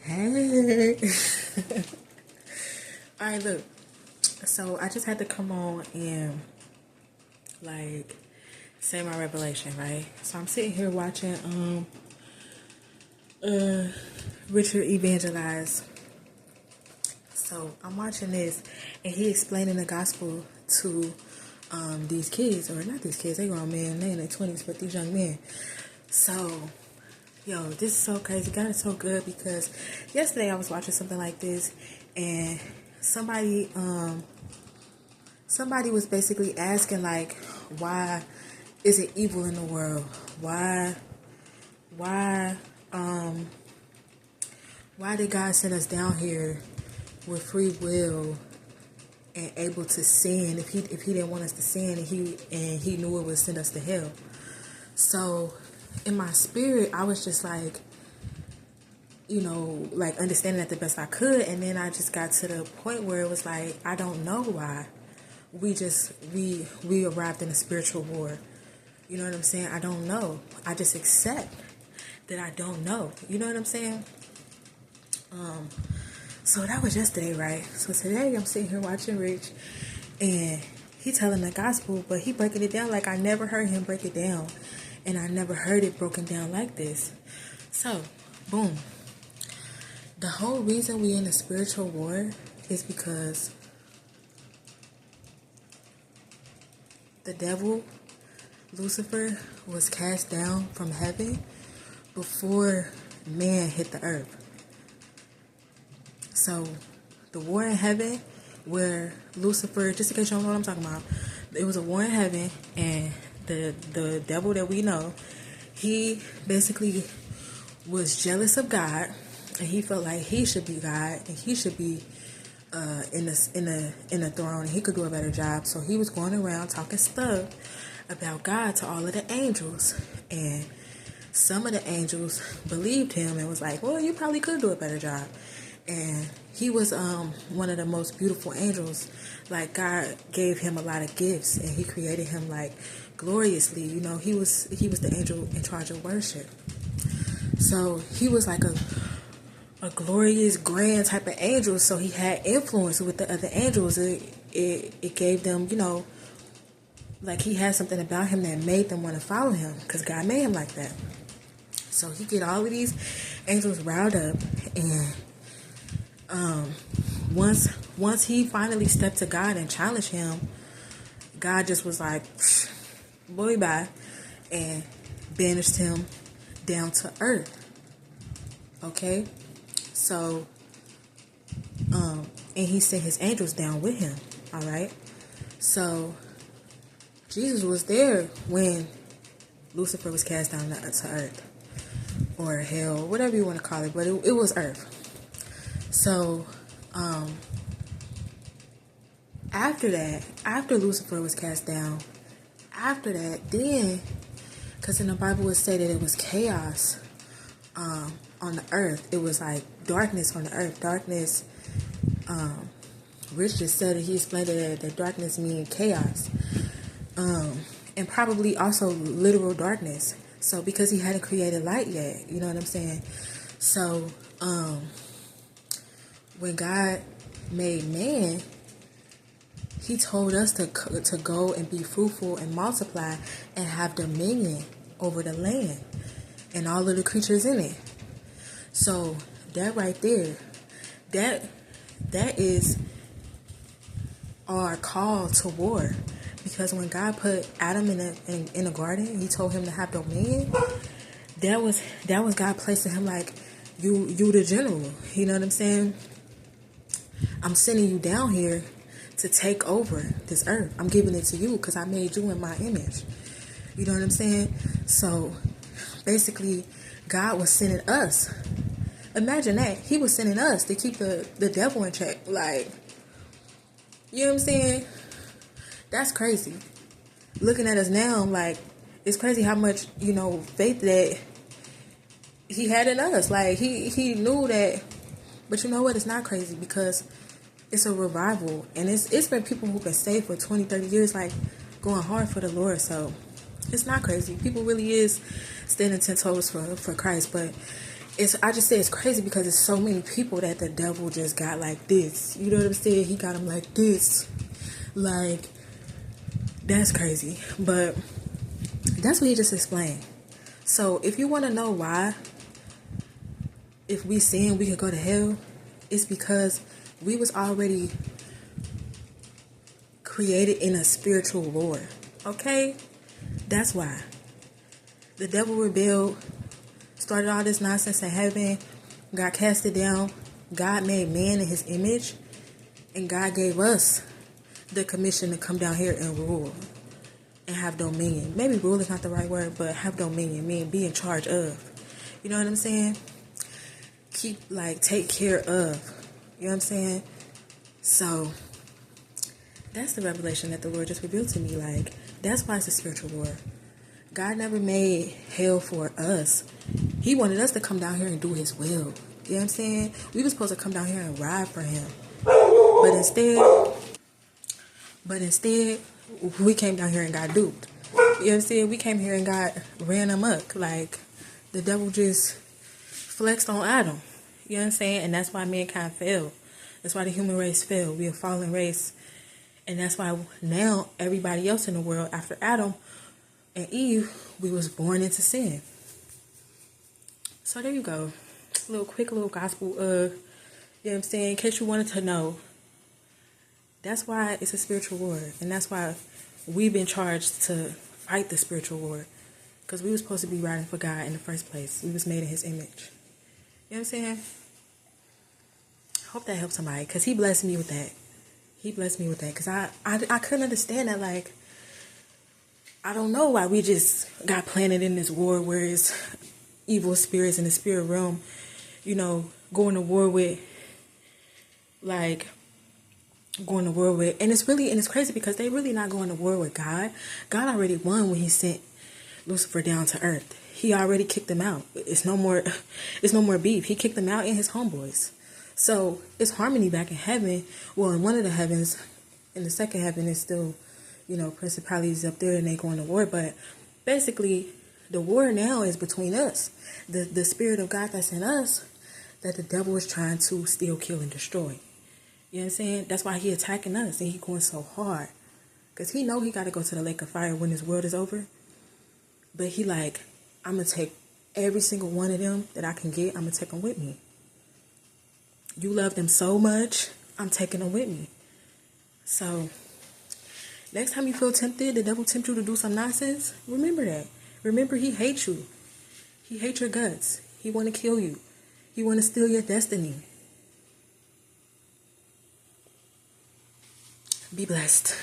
Hey. All right, look. So I just had to come on and say my revelation, right? So I'm sitting here watching Richard evangelize. So I'm watching this, and he explaining the gospel to these kids, or not these kids, they grown men, they in their 20s, but these young men. So, yo, this is so crazy. God is so good, because yesterday I was watching something like this, and somebody was basically asking, like, why is it evil in the world? Why did God send us down here with free will and able to sin if he didn't want us to sin, and he knew it would send us to hell? So in my spirit, I was just like, understanding that the best I could, and then I just got to the point where it was like, I don't know why. We arrived in a spiritual war. You know what I'm saying? I don't know. I just accept that I don't know. You know what I'm saying? So that was yesterday, right? So today I'm sitting here watching Rich, and he telling the gospel, but he breaking it down like I never heard him break it down, and I never heard it broken down like this. So, boom. The whole reason we in a spiritual war is because the devil, Lucifer, was cast down from heaven before man hit the earth. So, the war in heaven, where Lucifer, just in case you don't know what I'm talking about, it was a war in heaven, and the devil that we know, he basically was jealous of God, and he felt like he should be God, and he should be in the throne, and he could do a better job. So he was going around talking stuff about God to all of the angels, and some of the angels believed him and was like, well, you probably could do a better job. And he was one of the most beautiful angels. Like, God gave him a lot of gifts, and he created him like gloriously. You know, he was the angel in charge of worship. So he was like a glorious, grand type of angel. So he had influence with the other angels. It gave them, like he had something about him that made them want to follow him, because God made him like that. So he get all of these angels riled up, and once he finally stepped to God and challenged him, God just was like, boy, bye, and banished him down to earth. Okay? So, and he sent his angels down with him. Alright? So, Jesus was there when Lucifer was cast down to earth, or hell, whatever you want to call it, but it was earth. So, after Lucifer was cast down, after that, then, because in the Bible it said that it was chaos on the earth. It was like darkness on the earth. Darkness, Rich just said it, he explained it, that darkness means chaos. And probably also literal darkness. So, because he hadn't created light yet, you know what I'm saying? So, when God made man, he told us to go and be fruitful and multiply and have dominion over the land and all of the creatures in it. So that right there, that is our call to war. Because when God put Adam in a garden, he told him to have dominion. That was God placing him like, you the general. You know what I'm saying? I'm sending you down here to take over this earth. I'm giving it to you because I made you in my image. You know what I'm saying? So basically, God was sending us. Imagine that. He was sending us to keep the devil in check. Like, you know what I'm saying? That's crazy. Looking at us now, like, it's crazy how much, faith that he had in us. Like, he knew that. But you know what? It's not crazy, because it's a revival. And it's been people who've been saved for 20, 30 years, like, going hard for the Lord. So it's not crazy. People really is standing 10 toes for Christ. But I just say it's crazy because it's so many people that the devil just got like this. You know what I'm saying? He got them like this. Like, that's crazy. But that's what he just explained. So if you want to know why, if we sin, we could go to hell, it's because we was already created in a spiritual war. Okay? That's why. The devil rebelled, started all this nonsense in heaven, got casted down. God made man in his image, and God gave us the commission to come down here and rule and have dominion. Maybe rule is not the right word, but have dominion, meaning be in charge of. You know what I'm saying? Take care of. You know what I'm saying? So, that's the revelation that the Lord just revealed to me. Like, that's why it's a spiritual war. God never made hell for us. He wanted us to come down here and do his will. You know what I'm saying? We were supposed to come down here and ride for him. But instead, we came down here and got duped. You know what I'm saying? We came here and got ran amok. Like, the devil just flexed on Adam. You know what I'm saying? And that's why mankind fell. That's why the human race fell. We're a fallen race. And that's why now everybody else in the world after Adam and Eve, we was born into sin. So there you go. Quick little gospel. You know what I'm saying? In case you wanted to know. That's why it's a spiritual war. And that's why we've been charged to fight the spiritual war. Because we were supposed to be riding for God in the first place. We was made in his image. You know what I'm saying? Hope that helps somebody. Because he blessed me with that. He blessed me with that. Because I couldn't understand that. Like, I don't know why we just got planted in this war where it's evil spirits in the spirit realm, you know, going to war with, and it's crazy because they really not going to war with God. God already won when he sent Lucifer down to earth. He already kicked them out. It's no more beef. He kicked them out and his homeboys. So it's harmony back in heaven. Well, in one of the heavens, in the second heaven, it's still, you know, principalities up there and they going to war. But basically, the war now is between us. The spirit of God that's in us, that the devil is trying to steal, kill, and destroy. You know what I'm saying? That's why he attacking us and he going so hard. Because he know he got to go to the lake of fire when this world is over. But he like, I'm going to take every single one of them that I can get. I'm going to take them with me. You love them so much, I'm taking them with me. So, next time you feel tempted, the devil tempt you to do some nonsense, remember that. Remember, he hates you. He hates your guts. He want to kill you. He want to steal your destiny. Be blessed.